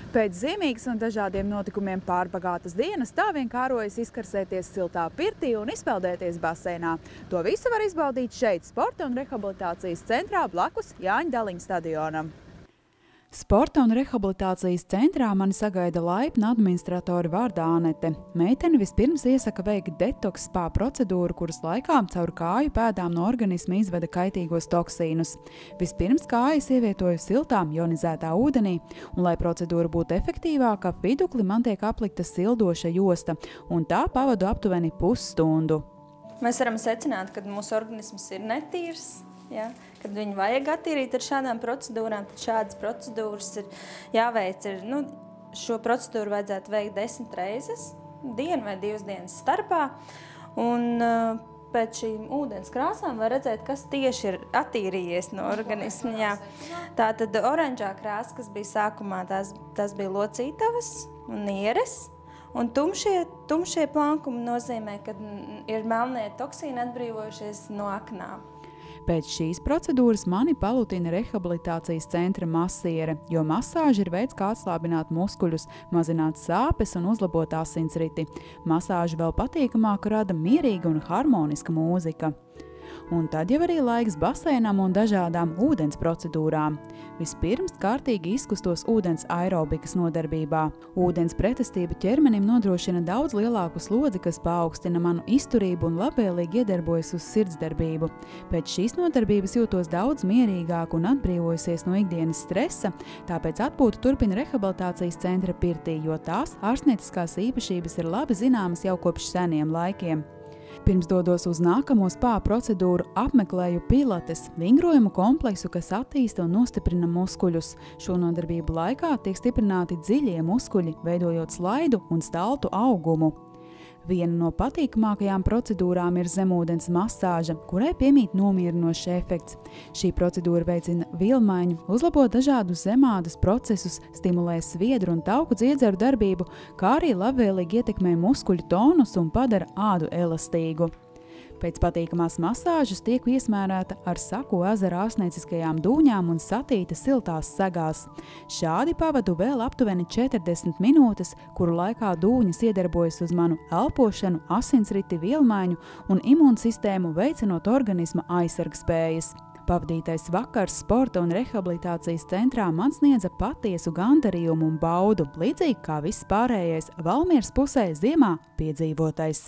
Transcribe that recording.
Pēc ziemīgas un dažādiem notikumiem pārbagātas dienas tā vien kārojas izkarsēties siltā pirtī un izpeldēties baseinā. To visu var izbaudīt šeit, Sporta un rehabilitācijas centrā blakus Jāņa Daliņa stadionam. Sporta un rehabilitācijas centrā mani sagaida laipna administratori vārdā Anete. Meitene vispirms iesaka veikt detoks spā procedūru, kuras laikā caur kāju pēdām no organisma izveda kaitīgos toksīnus. Vispirms kājas ievietoju siltā, jonizētā ūdenī, un lai procedūra būtu efektīvāka, ap vidukli man tiek aplikta sildoša josta, un tā pavadu aptuveni pusstundu. Mēs varam secināt, ka mūsu organisms ir netīrs. Ja? Kad viņu vajag attīrīt ar šādām procedūrām, tad šādas procedūras ir jāveic. Šo procedūru vajadzētu veikt 10 reizes, dienu vai 2 dienas starpā. Un pēc šīm ūdens krāsām var redzēt, kas tieši ir attīrījies no organisma. Jā. Tātad oranžā krāsa, kas bija sākumā, tās bija locītavas un nieres. Un tumšie plankumi nozīmē, ka ir melnie toksīni atbrīvojušies no aknām. Pēc šīs procedūras mani palutina rehabilitācijas centra masiere, jo masāža ir veids, kā atslābināt muskuļus, mazināt sāpes un uzlabot asinsriti. Masāžu vēl patīkamāk rada mierīga un harmoniska mūzika. Un tad jau arī laiks baseinam un dažādām ūdens procedūrām. Vispirms kārtīgi izkustos ūdens aerobikas nodarbībā. Ūdens pretestība ķermenim nodrošina daudz lielāku slodzi, kas paaugstina manu izturību un labvēlīgi iedarbojas uz sirdsdarbību. Pēc šīs nodarbības jūtos daudz mierīgāk un atbrīvojusies no ikdienas stresa, tāpēc atpūtu turpina rehabilitācijas centra pirtī, jo tās ārstnieciskās īpašības ir labi zināmas jau kopš seniem laikiem. Pirms dodos uz nākamo spā procedūru, apmeklēju pilates, vingrojumu kompleksu, kas attīsta un nostiprina muskuļus. Šo nodarbību laikā tiek stiprināti dziļie muskuļi, veidojot slaidu un staltu augumu. Viena no patīkamākajām procedūrām ir zemūdens masāža, kurai piemīt nomierinošs efekts. Šī procedūra veicina vielmaiņu, uzlabo dažādus zemādas procesus, stimulē sviedru un tauku dziedzaru darbību, kā arī labvēlīgi ietekmē muskuļu tonus un padara ādu elastīgu. Pēc patīkamās masāžas tieku iesmērēta ar Saku ezera ārstnieciskajām dūņām un satīta siltās segās. Šādi pavadu vēl aptuveni 40 minūtes, kuru laikā dūņas iedarbojas uz manu elpošanu, asinsriti, vielmaiņu un imūnsistēmu, veicinot organisma aizsargspējas. Pavadītais vakars Sporta un rehabilitācijas centrā man sniedza patiesu gandarījumu un baudu, līdzīgi kā viss pārējais Valmieras pusē ziemā piedzīvotais.